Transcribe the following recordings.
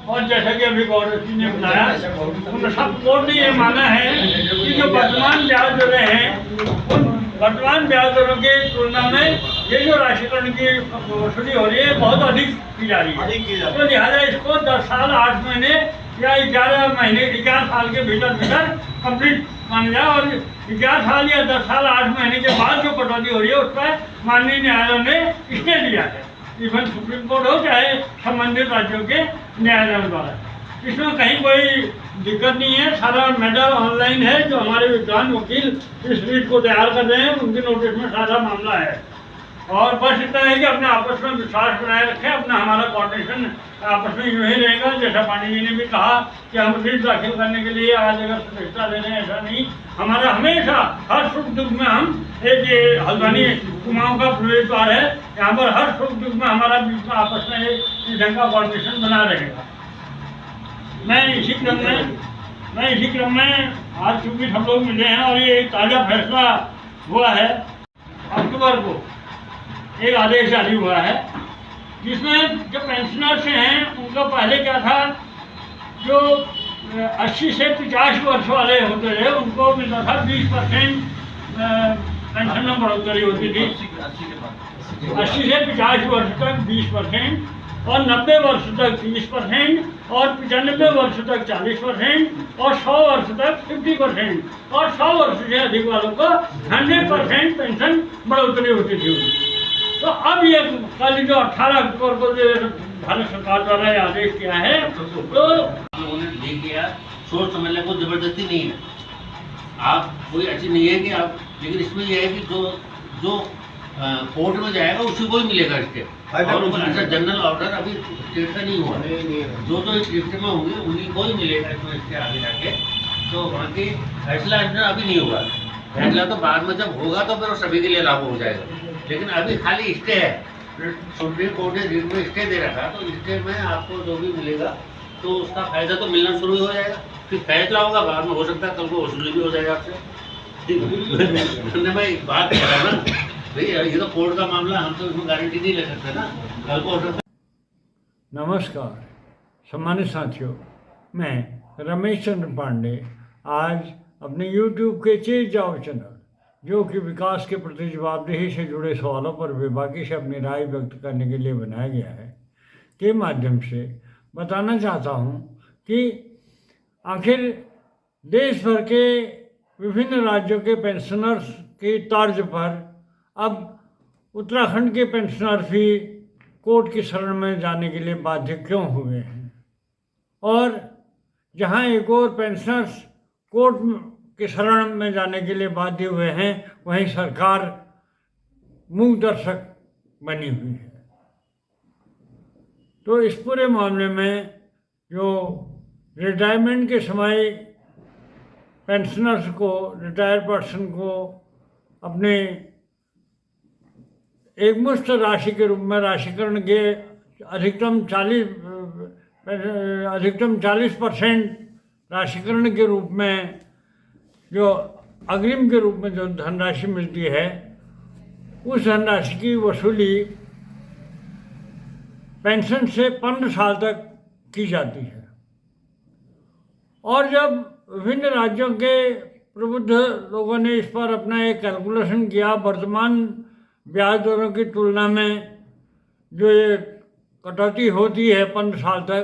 और जैसा कि अभी गौरव जी ने बताया, उन सब कोर्ट ने ये माना है कि जो वर्तमान ब्याज दरें हैं, उन वर्तमान ब्याज दरों की तुलना में ये जो राशिकरण की वसूली हो रही है बहुत अधिक की जा रही है। तो लिहाजा इसको 10 साल 8 महीने या 11 महीने 11 साल के भीतर भीतर कंप्लीट माना जाए, और 11 साल या 10 साल 8 महीने के बाद जो कटौती हो रही है उस पर माननीय न्यायालय ने स्टे दिया है, इवन सुप्रीम कोर्ट हो चाहे संबंधित राज्यों के न्यायालयों द्वारा। इसमें कहीं कोई दिक्कत नहीं है, सारा मैटर ऑनलाइन है। जो हमारे विद्वान वकील इस रीट को तैयार कर रहे हैं उनके नोटिस में सारा मामला है, और बस इतना है कि अपने आपस में विश्वास बनाए रखें। अपना हमारा कोऑर्डिनेशन आपस में यूँ ही रहेगा। जैसा पांडे जी ने भी कहा कि हम रीट दाखिल करने के लिए आज अगर सदस्यता ले रहे हैं, ऐसा नहीं। हमारा हमेशा हर सुख दुख में हम एक ये हल्द्वानी कुमाऊं का प्रवेश द्वार है, यहाँ पर हर सुख दुख में हमारा बीच में आपस में एक ढंग का कोऑर्डिनेशन बना रहेगा। मैं इसी क्रम में आज चूँकि सब लोग मिले हैं और ये एक ताज़ा फैसला हुआ है, अक्टूबर को एक आदेश जारी हुआ है जिसमें जो पेंशनर्स हैं उनका पहले क्या था, जो 80 से 50 वर्ष वाले होते थे उनको मिलता था 20% पेंशन में बढ़ोतरी होती थी। 80 से 50 वर्ष तक 20%, और 90 वर्ष तक 30%, और 95 वर्ष तक 40%, और 100 वर्ष तक 50%, और 100 वर्ष से अधिक वालों को 100% पेंशन बढ़ोतरी होती थी। तो अब ये कल जो 18 अक्टूबर को जो भारत सरकार द्वारा ये आदेश किया है, तो लोगों ने दे दिया, सोच समझने को जबरदस्ती नहीं है। आप कोई अच्छी नहीं है कि आप, लेकिन इसमें यह है कि जो कोर्ट में जाएगा उसी को ही मिलेगा इसके, और ऐसा जनरल ऑर्डर अभी स्टेट का नहीं हुआ। जो स्टेट में होंगे उन्हीं को ही मिलेगा इसमें, इसके आगे जाके। तो वहाँ की फैसला अभी नहीं हुआ, फैसला तो बाद में जब होगा तो फिर वो सभी के लिए लागू हो जाएगा। लेकिन अभी खाली स्टे है, सुप्रीम कोर्ट ने रीट में स्टे दे रखा, तो स्टे में आपको जो भी मिलेगा तो उसका फायदा तो मिलना शुरू हो जाएगा। फिर फैसला होगा बाद में, हो सकता है कल को वसूली भी हो जाएगा आपसे। भाई बात कह रहा ना भाई, ये तो कोर्ट का मामला, हम तो इसमें गारंटी नहीं ले सकते ना, कल को हो सकता है। नमस्कार सम्मानित साथियों, मैं रमेश चंद्र पांडे आज अपने YouTube के चेंज जाओ चैनल, जो कि विकास के प्रति जवाबदेही से जुड़े सवालों पर बेबाकी से अपनी राय व्यक्त करने के लिए बनाया गया है, के माध्यम से बताना चाहता हूँ कि आखिर देश भर के विभिन्न राज्यों के पेंशनर्स की तर्ज पर अब उत्तराखंड के पेंशनर्स भी कोर्ट की शरण में जाने के लिए बाध्य क्यों हुए हैं, और जहाँ एक और पेंशनर्स कोर्ट के शरण में जाने के लिए बाध्य हुए हैं, वहीं सरकार मूक दर्शक बनी हुई है। तो इस पूरे मामले में जो रिटायरमेंट के समय पेंशनर्स को, रिटायर्ड पर्सन को अपने एक मुश्त राशि के रूप में राशिकरण के अधिकतम 40% राशिकरण के रूप में जो अग्रिम के रूप में जो धनराशि मिलती है, उस धनराशि की वसूली पेंशन से 15 साल तक की जाती है। और जब विभिन्न राज्यों के प्रबुद्ध लोगों ने इस पर अपना एक कैलकुलेशन किया, वर्तमान ब्याज दरों की तुलना में जो ये कटौती होती है 15 साल तक,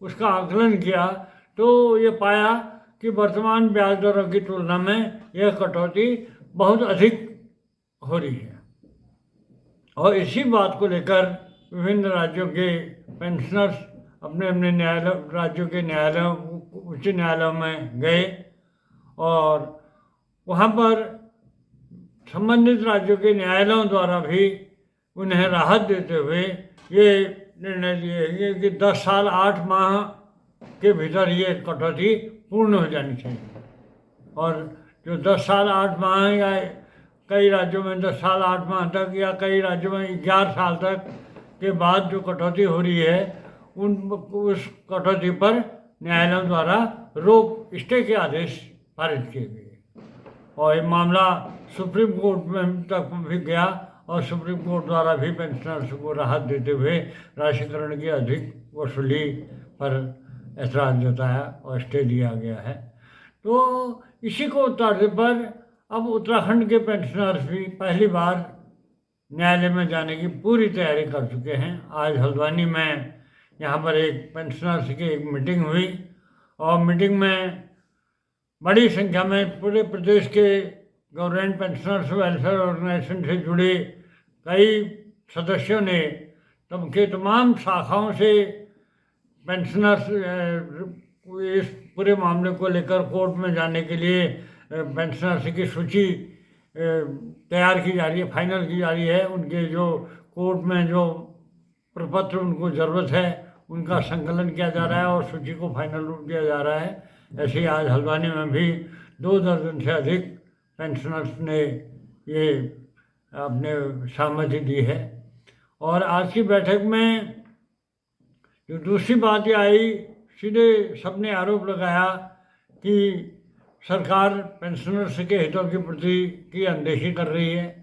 उसका आकलन किया, तो ये पाया कि वर्तमान ब्याज दरों की तुलना में यह कटौती बहुत अधिक हो रही है। और इसी बात को लेकर विभिन्न राज्यों के पेंशनर्स अपने अपने न्यायालय, राज्यों के न्यायालयों, उच्च न्यायालयों में गए, और वहाँ पर संबंधित राज्यों के न्यायालयों द्वारा भी उन्हें राहत देते हुए ये निर्णय लिए कि 10 साल 8 माह के भीतर ये कटौती पूर्ण हो जानी चाहिए। और जो 10 साल 8 माह या कई राज्यों में 10 साल 8 माह तक, या कई राज्यों में 11 साल तक के बाद जो कटौती हो रही है, उस कटौती पर न्यायालयों द्वारा रोक, स्टे के आदेश पारित किए गए, और ये मामला सुप्रीम कोर्ट में तक भी गया, और सुप्रीम कोर्ट द्वारा भी पेंशनर्स को राहत देते हुए राशिकरण की अधिक वसूली पर ऐतराज़ जताया और स्टे दिया गया है। तो इसी को उतारने पर अब उत्तराखंड के पेंशनर्स भी पहली बार न्यायालय में जाने की पूरी तैयारी कर चुके हैं। आज हल्द्वानी में यहाँ पर एक पेंशनर्स की एक मीटिंग हुई और मीटिंग में बड़ी संख्या में पूरे प्रदेश के गवर्नमेंट पेंशनर्स वेलफेयर ऑर्गेनाइजेशन से जुड़े कई सदस्यों ने के तमाम शाखाओं से पेंशनर्स इस पूरे मामले को लेकर कोर्ट में जाने के लिए पेंशनर्स की सूची तैयार की जा रही है, फाइनल की जा रही है। उनके जो कोर्ट में जो प्रपत्र उनको ज़रूरत है उनका संकलन किया जा रहा है और सूची को फाइनल रूप दिया जा रहा है। ऐसे ही आज हल्द्वानी में भी 2 दर्जन से अधिक पेंशनर्स ने ये अपने सहमति दी है। और आज की बैठक में जो दूसरी बात ये आई, सीधे सबने आरोप लगाया कि सरकार पेंशनर्स के हितों के प्रति की अनदेखी कर रही है।